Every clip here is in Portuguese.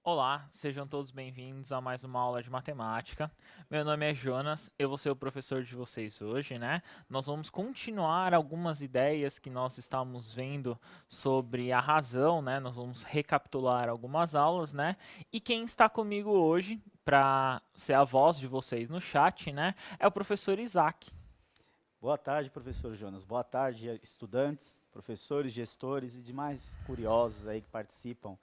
Olá, sejam todos bem-vindos a mais uma aula de matemática. Meu nome é Jonas, eu vou ser o professor de vocês hoje, né? Nós vamos continuar algumas ideias que nós estamos vendo sobre a razão, né? Nós vamos recapitular algumas aulas, né? E quem está comigo hoje para ser a voz de vocês no chat, né, é o professor Isaac. Boa tarde, professor Jonas. Boa tarde, estudantes, professores, gestores e demais curiosos aí que participam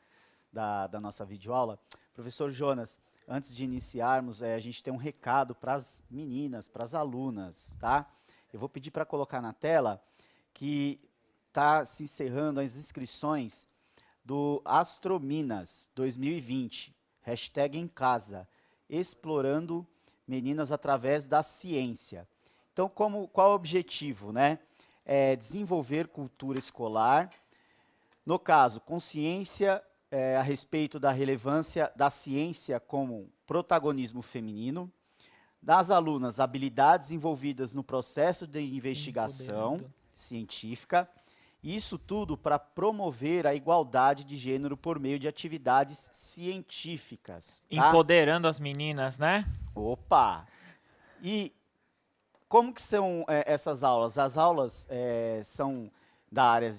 da nossa videoaula. Professor Jonas, antes de iniciarmos, a gente tem um recado para as meninas, para as alunas, tá? Eu vou pedir para colocar na tela que está se encerrando as inscrições do Astrominas 2020, hashtag em casa, explorando meninas através da ciência. Então, qual é o objetivo, né? É desenvolver cultura escolar, no caso, consciência a respeito da relevância da ciência como protagonismo feminino, das alunas habilidades envolvidas no processo de investigação Empoderando. científica, isso tudo para promover a igualdade de gênero por meio de atividades científicas, tá? Empoderando as meninas, né? Opa! E como que são essas aulas? As aulas são da área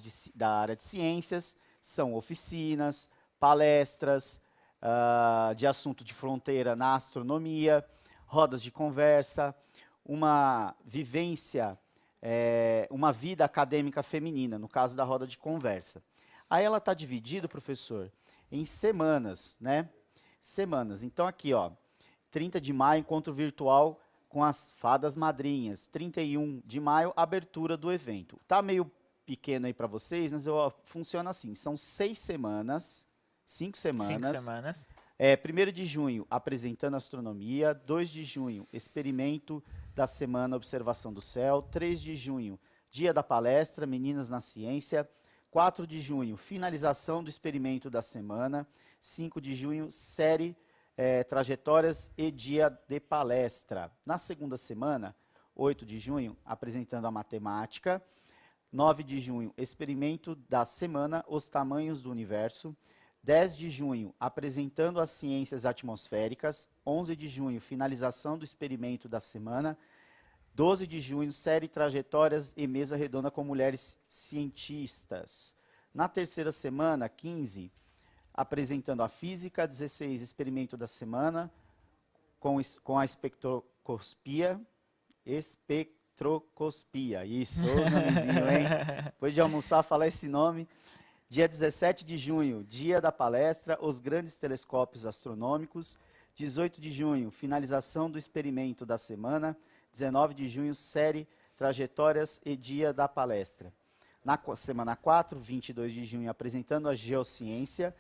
de ciências, são oficinas, palestras de assunto de fronteira na astronomia, rodas de conversa, uma vivência, uma vida acadêmica feminina, no caso da roda de conversa. Aí ela está dividida, professor, em semanas, né? Semanas. Então aqui, ó, 30 de maio, encontro virtual com as fadas madrinhas. 31 de maio, abertura do evento. Tá meio pequeno aí para vocês, mas funciona assim. São 6 semanas, 5 Cinco semanas. semanas. 1º de junho, apresentando astronomia. 2 de junho, experimento da semana Observação do Céu. 3 de junho, dia da palestra, Meninas na Ciência. 4 de junho, finalização do experimento da semana. 5 de junho, série trajetórias e dia de palestra. Na segunda semana, 8 de junho, apresentando a matemática. 9 de junho, experimento da semana, os tamanhos do universo. 10 de junho, apresentando as ciências atmosféricas. 11 de junho, finalização do experimento da semana. 12 de junho, série trajetórias e mesa redonda com mulheres cientistas. Na terceira semana, 15, apresentando a física. 16, experimento da semana com a espectroscopia. Isso, ô nomezinho, hein? Depois de almoçar, falar esse nome. Dia 17 de junho, dia da palestra, os grandes telescópios astronômicos. 18 de junho, finalização do experimento da semana. 19 de junho, série trajetórias e dia da palestra. Na semana 4, 22 de junho, apresentando a geociência.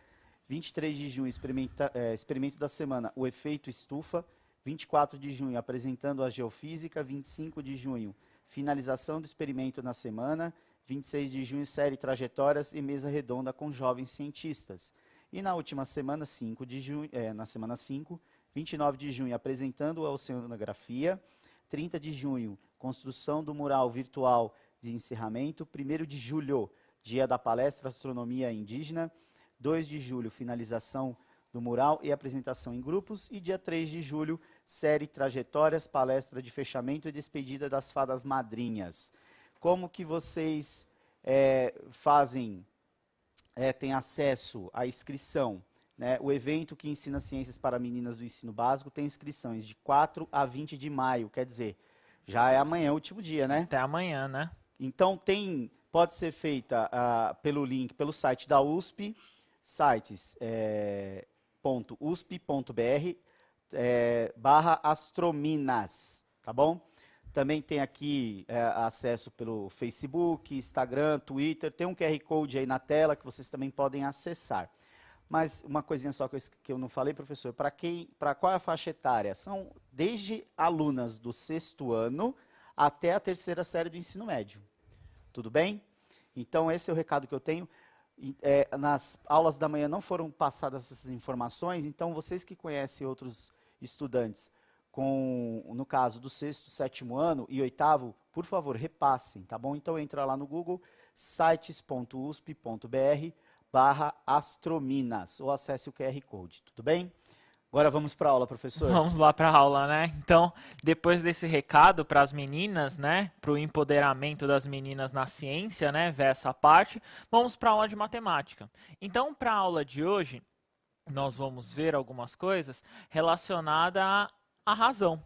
23 de junho, experimento da semana, o efeito estufa. 24 de junho, apresentando a geofísica. 25 de junho, finalização do experimento na semana. 26 de junho, série trajetórias e mesa redonda com jovens cientistas. E na última semana, 5 de junho, na semana 5, 29 de junho, apresentando a oceanografia. 30 de junho, construção do mural virtual de encerramento. 1º de julho, dia da palestra Astronomia Indígena. 2 de julho, finalização do mural e apresentação em grupos. E dia 3 de julho, série Trajetórias, palestra de fechamento e despedida das fadas madrinhas. Como que vocês fazem, têm acesso à inscrição? Né? O evento que ensina ciências para meninas do ensino básico tem inscrições de 4 a 20 de maio, quer dizer, já é amanhã o último dia, né? Até amanhã, né? Então pode ser feita pelo link, pelo site da USP, sites .usp.br barra astrominas, tá bom? Também tem aqui acesso pelo Facebook, Instagram, Twitter, tem um QR Code aí na tela que vocês também podem acessar. Mas uma coisinha só que eu não falei, professor, para qual é a faixa etária? São desde alunas do 6º ano até a 3ª série do ensino médio. Tudo bem? Então, esse é o recado que eu tenho. Nas aulas da manhã não foram passadas essas informações, então vocês que conhecem outros estudantes, no caso do 6º, 7º ano e 8º, por favor, repassem, tá bom? Então, entra lá no Google, sites.usp.br, youtube.com/astrominas ou acesse o QR Code, tudo bem? Agora vamos para a aula, professor. Vamos lá para a aula, né? Então, depois desse recado para as meninas, né? Para o empoderamento das meninas na ciência, né? Ver essa parte, vamos para a aula de matemática. Então, para a aula de hoje, nós vamos ver algumas coisas relacionadas à razão.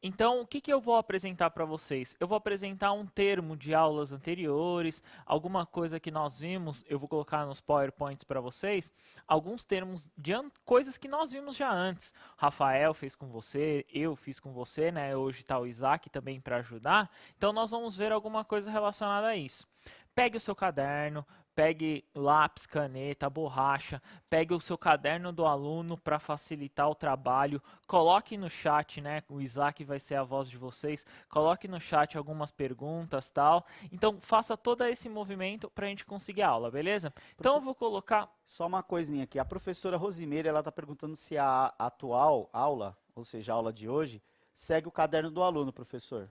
Então, o que eu vou apresentar para vocês? Eu vou apresentar um termo de aulas anteriores, alguma coisa que nós vimos, eu vou colocar nos PowerPoints para vocês, alguns termos de coisas que nós vimos já antes. Rafael fez com você, eu fiz com você, né? Hoje está o Isaac também para ajudar. Então, nós vamos ver alguma coisa relacionada a isso. Pegue o seu caderno, pegue lápis, caneta, borracha, pegue o seu caderno do aluno para facilitar o trabalho, coloque no chat, né? O Isaac vai ser a voz de vocês, coloque no chat algumas perguntas, tal. Então, faça todo esse movimento para a gente conseguir a aula, beleza? Então, eu vou colocar... Só uma coisinha aqui, a professora Rosimeira, ela está perguntando se a atual aula, ou seja, a aula de hoje, segue o caderno do aluno, professor.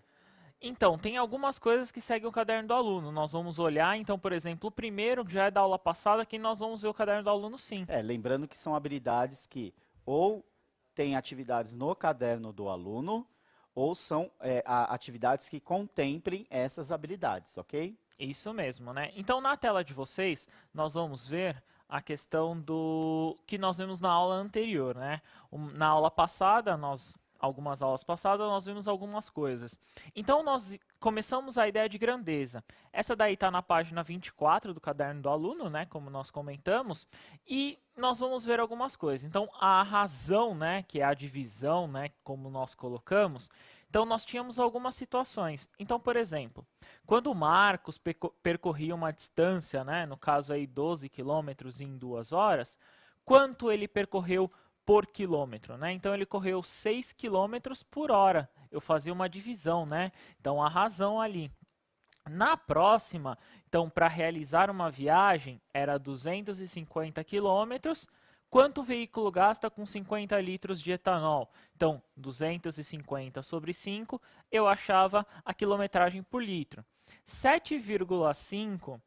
Então, tem algumas coisas que seguem o caderno do aluno. Nós vamos olhar, então, por exemplo, o primeiro, que já é da aula passada, que nós vamos ver o caderno do aluno sim. Lembrando que são habilidades que ou tem atividades no caderno do aluno, ou são atividades que contemplem essas habilidades, ok? Isso mesmo, né? Então, na tela de vocês, nós vamos ver a questão do que nós vimos na aula anterior, né? Na aula passada, algumas aulas passadas, nós vimos algumas coisas. Então, nós começamos a ideia de grandeza. Essa daí está na página 24 do caderno do aluno, né, como nós comentamos, e nós vamos ver algumas coisas. Então, a razão, né, que é a divisão, né, como nós colocamos, então nós tínhamos algumas situações. Então, por exemplo, quando o Marcos percorria uma distância, né, no caso aí 12 quilômetros em 2 horas, quanto ele percorreu por quilômetro, né? Então ele correu 6 quilômetros por hora. Eu fazia uma divisão, né? Então a razão ali. Na próxima, então para realizar uma viagem era 250 quilômetros. Quanto o veículo gasta com 50 litros de etanol? Então 250 sobre 5, eu achava a quilometragem por litro. 7,5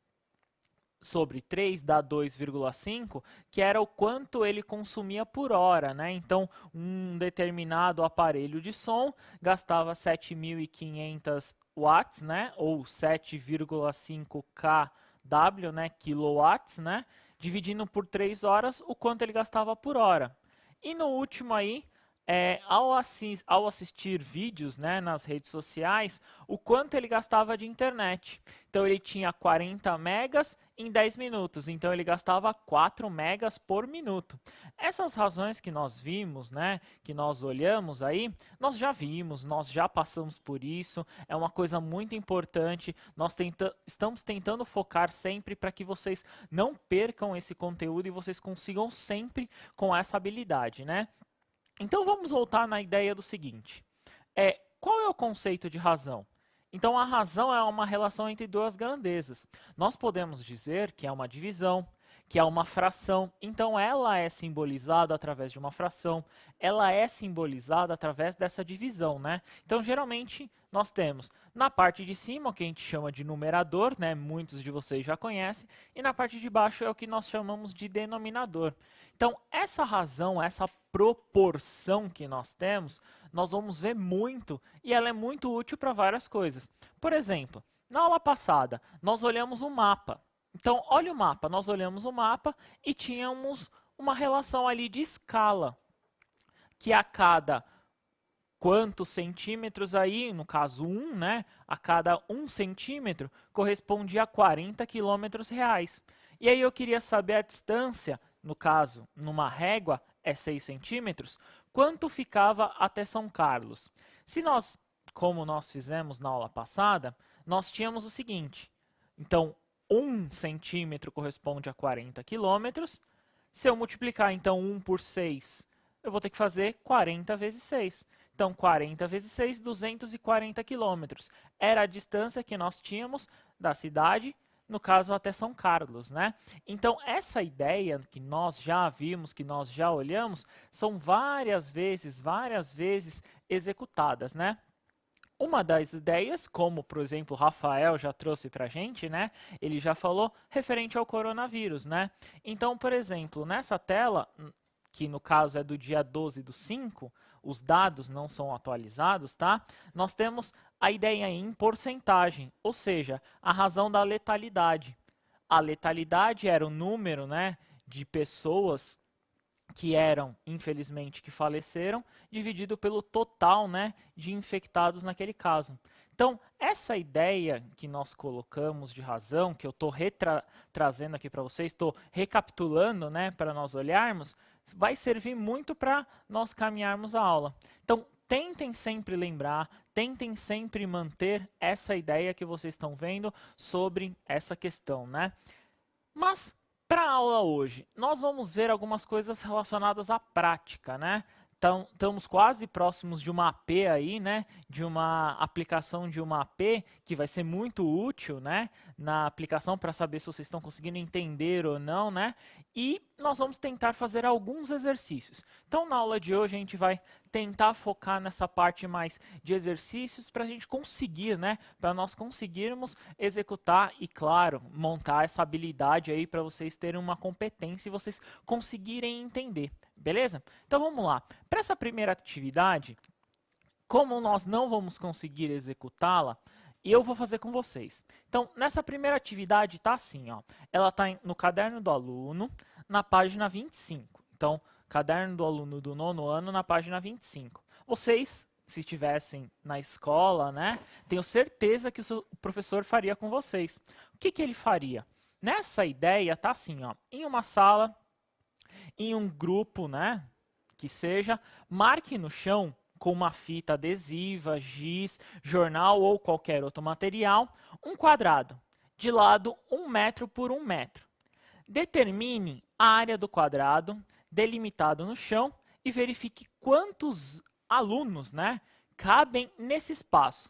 sobre 3 dá 2,5, que era o quanto ele consumia por hora, né? Então, um determinado aparelho de som gastava 7.500 watts, né? Ou 7,5 kW, né? Kilowatts, né? Dividindo por 3 horas, o quanto ele gastava por hora. E no último aí, ao assistir vídeos, né, nas redes sociais, o quanto ele gastava de internet. Então ele tinha 40 megas em 10 minutos, então ele gastava 4 megas por minuto. Essas razões que nós vimos, né, que nós olhamos aí, nós já vimos, nós já passamos por isso, é uma coisa muito importante, nós estamos tentando focar sempre para que vocês não percam esse conteúdo e vocês consigam sempre com essa habilidade, né? Então vamos voltar na ideia do seguinte, qual é o conceito de razão? Então a razão é uma relação entre duas grandezas. Nós podemos dizer que é uma divisão, que é uma fração, então ela é simbolizada através de uma fração, ela é simbolizada através dessa divisão, né? Então geralmente nós temos na parte de cima o que a gente chama de numerador, né? Muitos de vocês já conhecem, e na parte de baixo é o que nós chamamos de denominador. Então essa razão, essa proporção que nós temos, nós vamos ver muito e ela é muito útil para várias coisas. Por exemplo, na aula passada nós olhamos um mapa. Então, olha o mapa, nós olhamos o mapa e tínhamos uma relação ali de escala, que a cada quantos centímetros aí, no caso 1, né, a cada 1 centímetro correspondia a 40 quilômetros reais. E aí eu queria saber a distância, no caso, numa régua, é 6 centímetros, quanto ficava até São Carlos. Se nós, como nós fizemos na aula passada, nós tínhamos o seguinte, então, 1 centímetro corresponde a 40 quilômetros. Se eu multiplicar, então, 1 por 6, eu vou ter que fazer 40 vezes 6. Então, 40 vezes 6, 240 quilômetros. Era a distância que nós tínhamos da cidade, no caso, até São Carlos, né? Então, essa ideia que nós já vimos, que nós já olhamos, são várias vezes executadas, né? Uma das ideias, como, por exemplo, o Rafael já trouxe para a gente, né? Ele já falou referente ao coronavírus, né? Então, por exemplo, nessa tela, que no caso é do dia 12/5, os dados não são atualizados, tá? Nós temos a ideia em porcentagem, ou seja, a razão da letalidade. A letalidade era o número, né, de pessoas que eram, infelizmente, que faleceram, dividido pelo total, né, de infectados naquele caso. Então, essa ideia que nós colocamos de razão, que eu estou trazendo aqui para vocês, estou recapitulando, né, para nós olharmos, vai servir muito para nós caminharmos a aula. Então, tentem sempre lembrar, tentem sempre manter essa ideia que vocês estão vendo sobre essa questão, né? Mas, para a aula hoje, nós vamos ver algumas coisas relacionadas à prática, né? Então, estamos quase próximos de uma AP aí, né? De uma aplicação de uma AP que vai ser muito útil, né? Na aplicação para saber se vocês estão conseguindo entender ou não, né? E nós vamos tentar fazer alguns exercícios. Então, na aula de hoje, a gente vai tentar focar nessa parte mais de exercícios para a gente conseguir, né? Para nós conseguirmos executar e, claro, montar essa habilidade aí para vocês terem uma competência e vocês conseguirem entender. Beleza? Então vamos lá. Para essa primeira atividade, como nós não vamos conseguir executá-la, eu vou fazer com vocês. Então, nessa primeira atividade está assim, ó. Ela está no caderno do aluno, na página 25. Então, caderno do aluno do 9º ano, na página 25. Vocês, se estivessem na escola, né, tenho certeza que o seu professor faria com vocês. O que que ele faria? Nessa ideia está assim, ó. Em uma sala, em um grupo, né, que seja, marque no chão com uma fita adesiva, giz, jornal ou qualquer outro material, um quadrado, de lado 1 metro por 1 metro. Determine a área do quadrado delimitado no chão e verifique quantos alunos, né, cabem nesse espaço.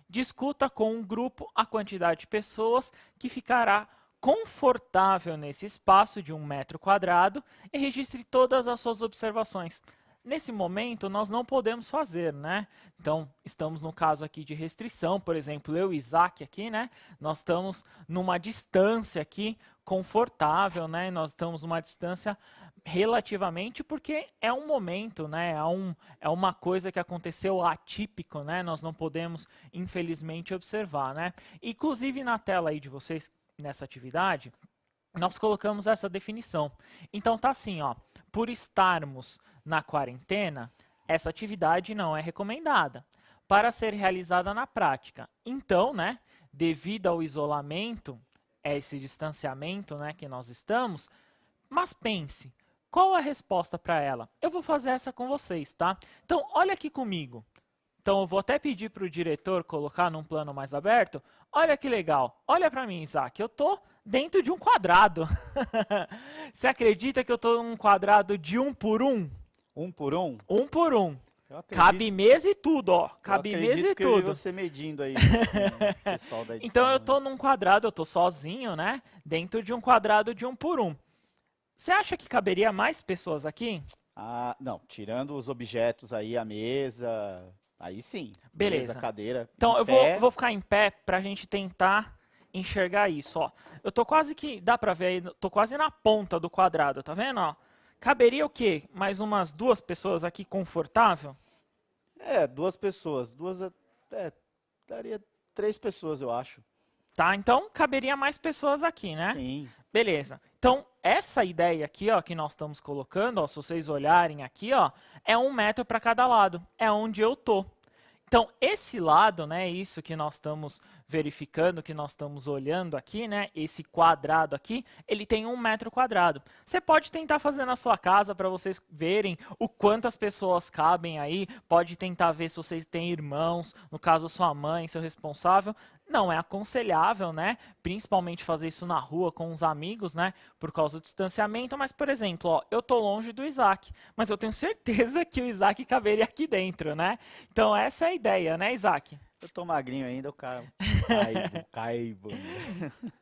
Discuta com um grupo a quantidade de pessoas que ficará confortável nesse espaço de 1 metro quadrado e registre todas as suas observações. Nesse momento, nós não podemos fazer, né? Então, estamos no caso aqui de restrição, por exemplo, eu e Isaac aqui, né? Nós estamos numa distância aqui confortável, né? Nós estamos numa distância relativamente porque é um momento, né? É uma coisa que aconteceu atípico, né? Nós não podemos, infelizmente, observar, né? Inclusive, na tela aí de vocês, nessa atividade, nós colocamos essa definição. Então tá assim, ó, por estarmos na quarentena, essa atividade não é recomendada para ser realizada na prática. Então, né, devido ao isolamento, esse distanciamento, né, que nós estamos, mas pense, qual a resposta para ela? Eu vou fazer essa com vocês, tá? Então, olha aqui comigo. Então, eu vou até pedir para o diretor colocar num plano mais aberto. Olha que legal. Olha para mim, Isaac. Eu estou dentro de um quadrado. Você acredita que eu estou num quadrado de 1 por 1? 1 por 1? 1 por 1. Cabe mesa e tudo, ó. Cabe mesa e que eu vi tudo. você medindo aí com o pessoal da edição. Então, eu estou num quadrado, eu estou sozinho, né? Dentro de um quadrado de 1 por 1. Você acha que caberia mais pessoas aqui? Ah, não. Tirando os objetos aí, a mesa... Aí sim. Beleza. Mesa, cadeira. Então, eu vou ficar em pé para a gente tentar enxergar isso, ó. Eu tô quase que, dá pra ver aí, tô quase na ponta do quadrado, tá vendo, ó? Caberia o quê? Mais umas 2 pessoas aqui confortável? 2 pessoas. Daria 3 pessoas, eu acho. Tá, então caberia mais pessoas aqui, né? Sim. Beleza. Então, essa ideia aqui, ó, que nós estamos colocando, ó, se vocês olharem aqui, ó, é 1 metro para cada lado. É onde eu tô. Então, esse lado, né, isso que nós estamos verificando, que nós estamos olhando aqui, né, esse quadrado aqui, ele tem 1 metro quadrado. Você pode tentar fazer na sua casa para vocês verem o quantas pessoas cabem aí, pode tentar ver se vocês têm irmãos, no caso sua mãe, seu responsável. Não é aconselhável, né, principalmente fazer isso na rua com os amigos, né, por causa do distanciamento, mas, por exemplo, ó, eu tô longe do Isaac, mas eu tenho certeza que o Isaac caberia aqui dentro, né? Então, essa é a ideia, né, Isaac? Eu tô magrinho ainda, eu caibo.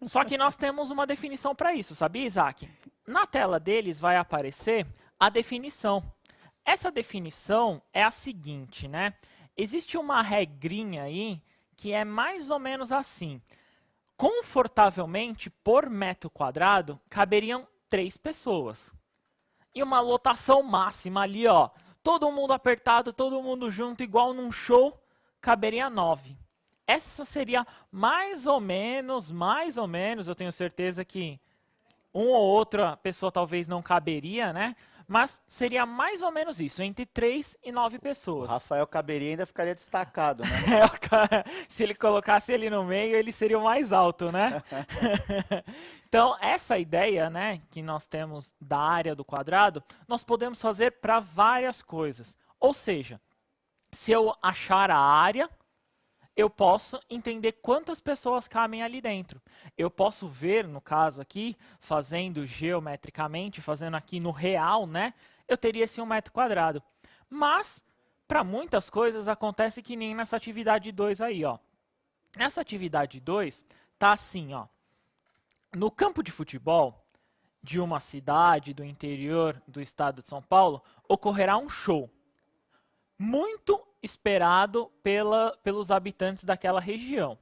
Só que nós temos uma definição para isso, sabia, Isaac? Na tela deles vai aparecer a definição. Essa definição é a seguinte, né? existe uma regrinha aí que é mais ou menos assim. Confortavelmente, por metro quadrado, caberiam 3 pessoas. E uma lotação máxima ali, ó, todo mundo apertado, todo mundo junto, igual num show, caberia 9. Essa seria mais ou menos, eu tenho certeza que um ou outra pessoa talvez não caberia, né? Mas seria mais ou menos isso, entre 3 e 9 O pessoas. Rafael caberia ainda ficaria destacado, né? Se ele colocasse ele no meio, ele seria o mais alto, né? Então, essa ideia, né, que nós temos da área do quadrado, nós podemos fazer para várias coisas. Ou seja, se eu achar a área, eu posso entender quantas pessoas cabem ali dentro. Eu posso ver, no caso aqui, fazendo geometricamente, fazendo aqui no real, né? Eu teria esse 1 metro quadrado. Mas, para muitas coisas, acontece que nem nessa atividade 2 aí, ó. Nessa atividade 2, tá assim, ó. No campo de futebol de uma cidade do interior do estado de São Paulo, ocorrerá um show muito esperado pelos habitantes daquela região.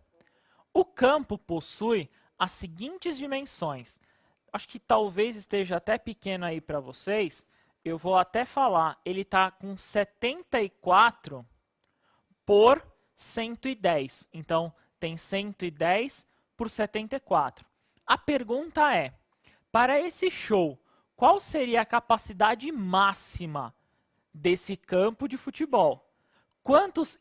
O campo possui as seguintes dimensões. Acho que talvez esteja até pequeno aí para vocês. Eu vou até falar. Ele está com 74 por 110. Então, tem 110 por 74. A pergunta é, para esse show, qual seria a capacidade máxima desse campo de futebol? Quantos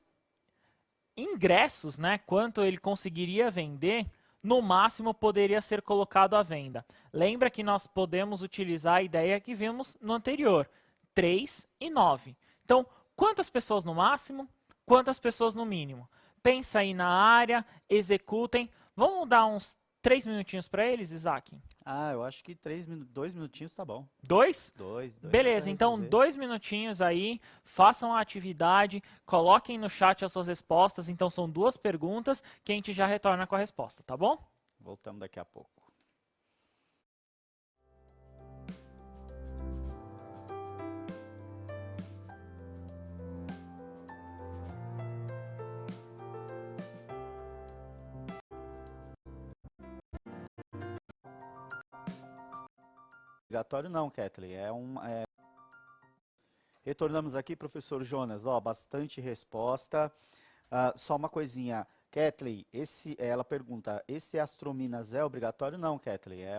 ingressos, né? Quanto ele conseguiria vender, no máximo poderia ser colocado à venda. Lembra que nós podemos utilizar a ideia que vimos no anterior, 3 e 9. Então, quantas pessoas no máximo? Quantas pessoas no mínimo? Pensa aí na área, executem. Vamos dar uns 3 minutinhos para eles, Isaac? Ah, eu acho que 2 minutinhos tá bom. 2? Dois dá pra Beleza, então resolver. 2 minutinhos aí, façam a atividade, coloquem no chat as suas respostas. Então são 2 perguntas que a gente já retorna com a resposta, tá bom? Voltamos daqui a pouco. Obrigatório não, Kathleen. Retornamos aqui, professor Jonas. Ó, bastante resposta. Só uma coisinha. Kathleen, ela pergunta, esse Astrominas é obrigatório? Não, Kathleen.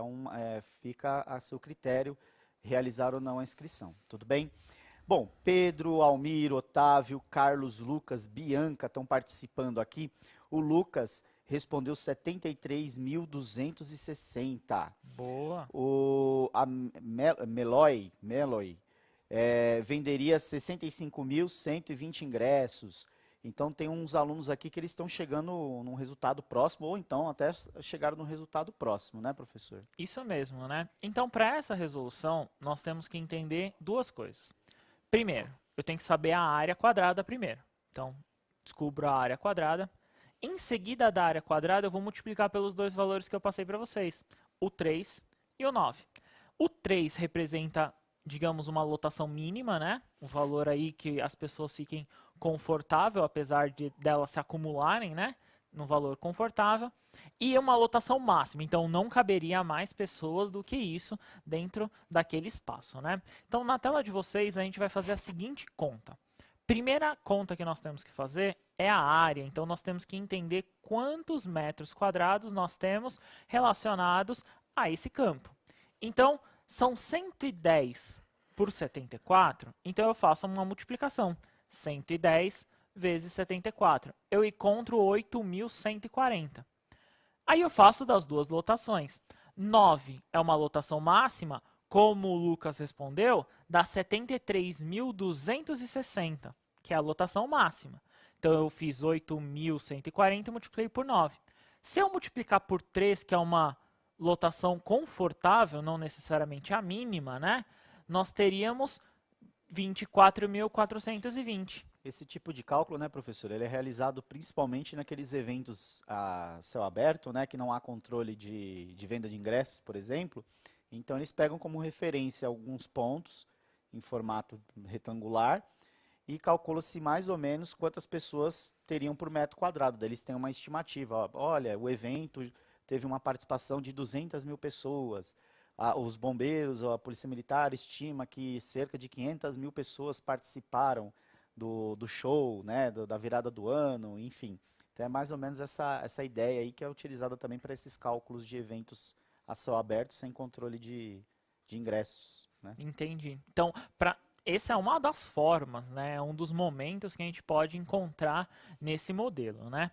Fica a seu critério realizar ou não a inscrição. Tudo bem? Bom, Pedro, Almir, Otávio, Carlos, Lucas, Bianca estão participando aqui. O Lucas respondeu 73.260. Boa. A Meloy venderia 65.120 ingressos. Então tem uns alunos aqui que eles estão chegando num resultado próximo, ou então até chegaram no resultado próximo, né, professor? Isso mesmo, né? Então, para essa resolução, nós temos que entender 2 coisas. Primeiro, eu tenho que saber a área quadrada primeiro. Então, descubro a área quadrada. Em seguida da área quadrada, eu vou multiplicar pelos 2 valores que eu passei para vocês, o 3 e o 9. O 3 representa, digamos, uma lotação mínima, né? Um valor aí que as pessoas fiquem confortável, apesar delas se acumularem, né? No valor confortável. E uma lotação máxima, então não caberia mais pessoas do que isso dentro daquele espaço, né? Então, na tela de vocês, a gente vai fazer a seguinte conta. Primeira conta que nós temos que fazer é a área, então nós temos que entender quantos metros quadrados nós temos relacionados a esse campo. Então, são 110 por 74, então eu faço uma multiplicação. 110 vezes 74. Eu encontro 8.140. Aí eu faço das 2 lotações. 9 é uma lotação máxima, como o Lucas respondeu, dá 73.260, que é a lotação máxima. Então eu fiz 8.140 e multipliquei por 9. Se eu multiplicar por 3, que é uma lotação confortável, não necessariamente a mínima, né? Nós teríamos 24.420. Esse tipo de cálculo, né, professor, ele é realizado principalmente naqueles eventos a céu aberto, né, que não há controle de venda de ingressos, por exemplo. Então, eles pegam como referência alguns pontos em formato retangular e calcula-se mais ou menos quantas pessoas teriam por metro quadrado. Daí eles têm uma estimativa. Ó, olha, o evento teve uma participação de 200 mil pessoas. Os bombeiros, a Polícia Militar estima que cerca de 500 mil pessoas participaram do show, né, da virada do ano, enfim. Então é mais ou menos essa ideia aí que é utilizada também para esses cálculos de eventos a céu aberto sem controle de ingressos, né? Entendi. Então, essa é uma das formas, né? É um dos momentos que a gente pode encontrar nesse modelo, né?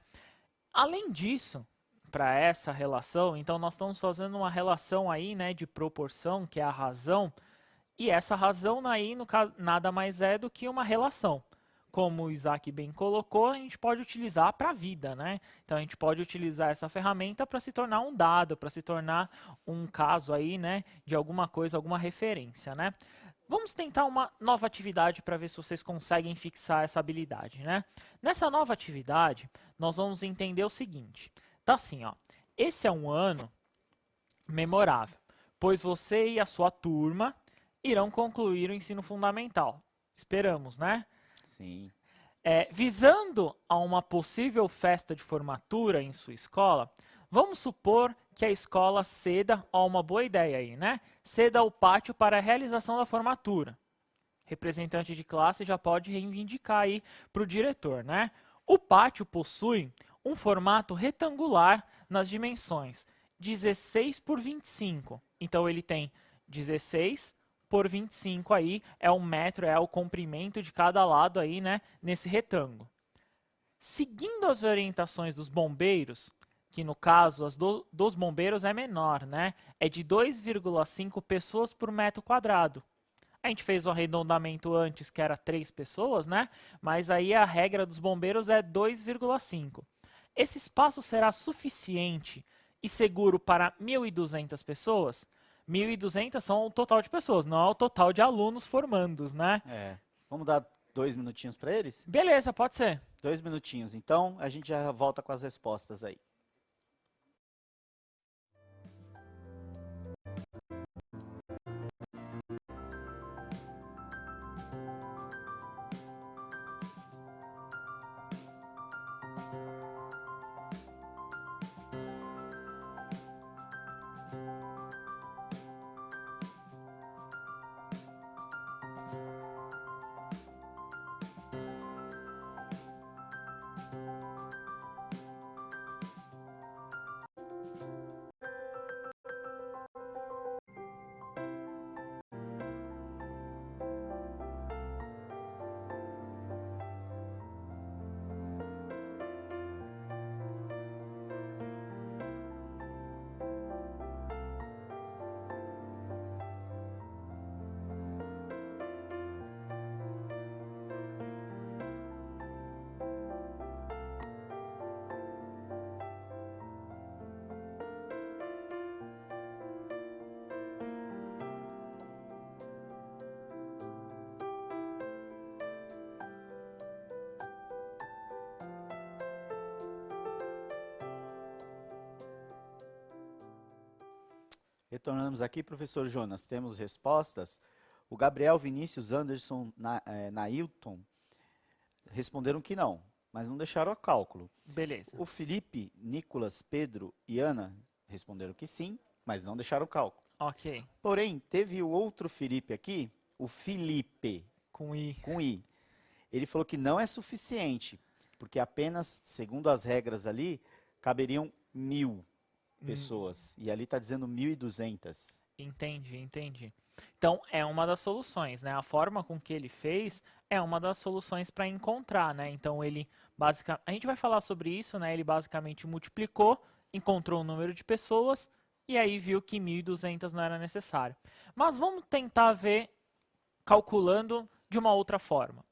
Além disso, para essa relação, então nós estamos fazendo uma relação aí, né, de proporção, que é a razão, e essa razão aí, no caso, nada mais é do que uma relação. Como o Isaac bem colocou, a gente pode utilizar para a vida, né? Então a gente pode utilizar essa ferramenta para se tornar um dado, para se tornar um caso aí, né, de alguma coisa, alguma referência, né? Vamos tentar uma nova atividade para ver se vocês conseguem fixar essa habilidade, né? Nessa nova atividade, nós vamos entender o seguinte. Tá assim, ó. Esse é um ano memorável, pois você e a sua turma irão concluir o ensino fundamental. Esperamos, né? Sim. Visando a uma possível festa de formatura em sua escola, vamos supor que a escola ceda a uma boa ideia aí, né? Ceda o pátio para a realização da formatura. Representante de classe já pode reivindicar aí para o diretor, né? O pátio possui um formato retangular nas dimensões 16 por 25. Então ele tem 16 por 25 aí, é o metro, é o comprimento de cada lado aí, né, nesse retângulo. Seguindo as orientações dos bombeiros, que no caso as dos bombeiros é menor, né, é de 2,5 pessoas por metro quadrado. A gente fez o arredondamento antes, que era 3 pessoas, né, mas aí a regra dos bombeiros é 2,5. Esse espaço será suficiente e seguro para 1.200 pessoas? 1.200 são o total de pessoas, não é o total de alunos formandos, né? Vamos dar 2 minutinhos para eles? Beleza, pode ser. 2 minutinhos. Então, a gente já volta com as respostas aí. Retornamos aqui, professor Jonas. Temos respostas. O Gabriel, Vinícius, Anderson, Nailton responderam que não, mas não deixaram a cálculo. Beleza. O Felipe, Nicolas, Pedro e Ana responderam que sim, mas não deixaram o cálculo. Ok. Porém, teve o outro Felipe aqui, o Felipe, Com I. com I. Ele falou que não é suficiente, porque apenas, segundo as regras ali, caberiam 1.000 pessoas. E ali está dizendo 1.200. Entendi. Então, é uma das soluções, né? A forma com que ele fez é uma das soluções para encontrar, né? Então, ele basicamente... A gente vai falar sobre isso, né? Ele basicamente multiplicou, encontrou o número de pessoas e aí viu que 1.200 não era necessário. Mas vamos tentar ver calculando de uma outra forma.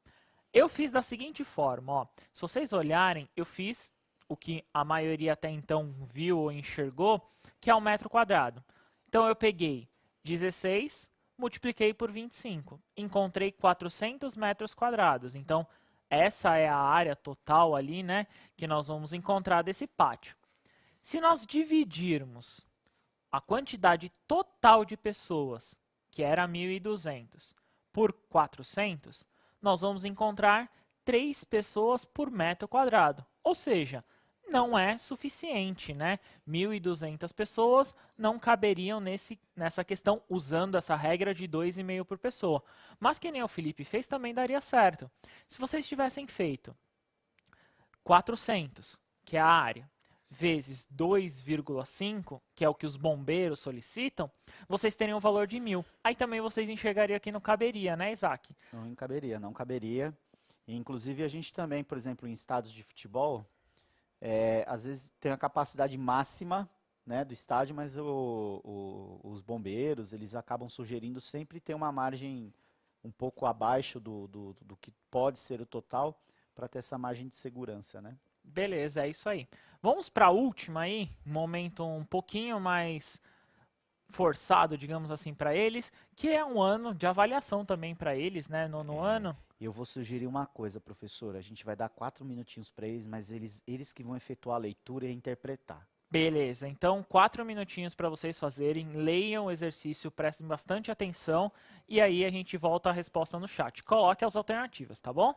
Eu fiz da seguinte forma, ó. Se vocês olharem, eu fiz o que a maioria até então viu ou enxergou, que é o metro quadrado. Então eu peguei 16, multipliquei por 25, encontrei 400 metros quadrados. Então essa é a área total ali, né, que nós vamos encontrar desse pátio. Se nós dividirmos a quantidade total de pessoas, que era 1.200, por 400, nós vamos encontrar 3 pessoas por metro quadrado. Ou seja, não é suficiente, né? 1.200 pessoas não caberiam nessa questão usando essa regra de 2,5 por pessoa. Mas que nem o Felipe fez, também daria certo. Se vocês tivessem feito 400, que é a área, vezes 2,5, que é o que os bombeiros solicitam, vocês teriam o valor de 1.000. Aí também vocês enxergariam que não caberia, né, Isaac? Não caberia, não caberia. E, inclusive, a gente também, por exemplo, em estádios de futebol, às vezes tem a capacidade máxima, né, do estádio, mas os bombeiros, eles acabam sugerindo sempre ter uma margem um pouco abaixo do que pode ser o total, para ter essa margem de segurança, né? Beleza, é isso aí. Vamos para a última aí, um momento um pouquinho mais forçado, digamos assim, para eles, que é um ano de avaliação também para eles, né, no ano. Eu vou sugerir uma coisa, professor. A gente vai dar 4 minutinhos para eles, mas eles que vão efetuar a leitura e interpretar. Beleza, então 4 minutinhos para vocês fazerem, leiam o exercício, prestem bastante atenção e aí a gente volta a resposta no chat. Coloque as alternativas, tá bom?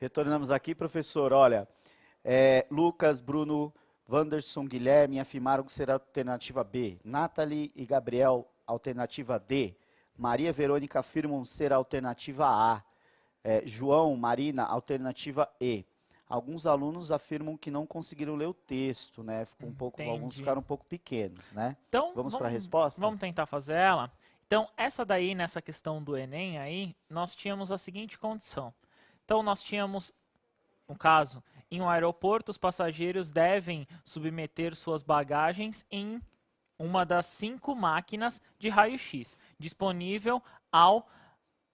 Retornamos aqui, professor. Olha, Lucas, Bruno, Wanderson, Guilherme afirmaram que será a alternativa B. Nathalie e Gabriel, alternativa D. Maria Verônica afirmam ser a alternativa A. João, Marina, alternativa E. Alguns alunos afirmam que não conseguiram ler o texto, né? Alguns ficaram um pouco pequenos, né? Então, vamos para a resposta? Vamos tentar fazer ela? Então, essa daí, nessa questão do Enem aí, nós tínhamos a seguinte condição. Então, nós tínhamos, no caso, em um aeroporto, os passageiros devem submeter suas bagagens em uma das 5 máquinas de raio-x, disponível ao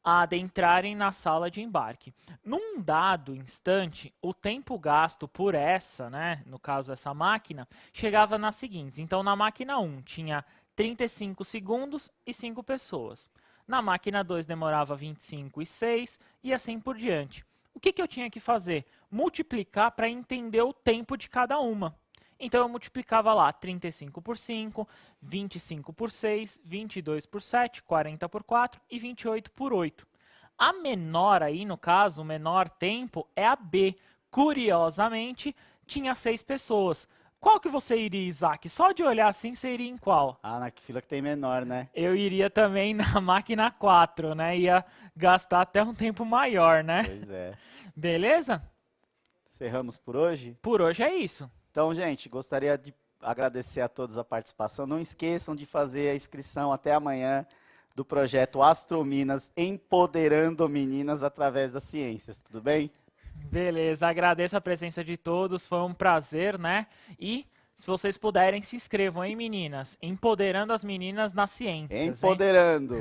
adentrarem na sala de embarque. Num dado instante, o tempo gasto por essa, né, no caso essa máquina, chegava nas seguintes. Então, na máquina 1 tinha 35 segundos e 5 pessoas. Na máquina 2 demorava 25 e 6 e assim por diante. O que eu tinha que fazer? Multiplicar para entender o tempo de cada uma. Então, eu multiplicava lá 35 por 5, 25 por 6, 22 por 7, 40 por 4 e 28 por 8. A menor aí, no caso, o menor tempo é a B. Curiosamente, tinha 6 pessoas. Qual que você iria, Isaac? Só de olhar assim, você iria em qual? Ah, na fila que tem menor, né? Eu iria também na máquina 4, né? Ia gastar até um tempo maior, né? Pois é. Beleza? Encerramos por hoje? Por hoje é isso. Então, gente, gostaria de agradecer a todos a participação. Não esqueçam de fazer a inscrição até amanhã do projeto Astrominas, empoderando meninas através das ciências, tudo bem? Beleza, agradeço a presença de todos, foi um prazer, né? E se vocês puderem, se inscrevam, hein, meninas? Empoderando as meninas nas ciências. Empoderando!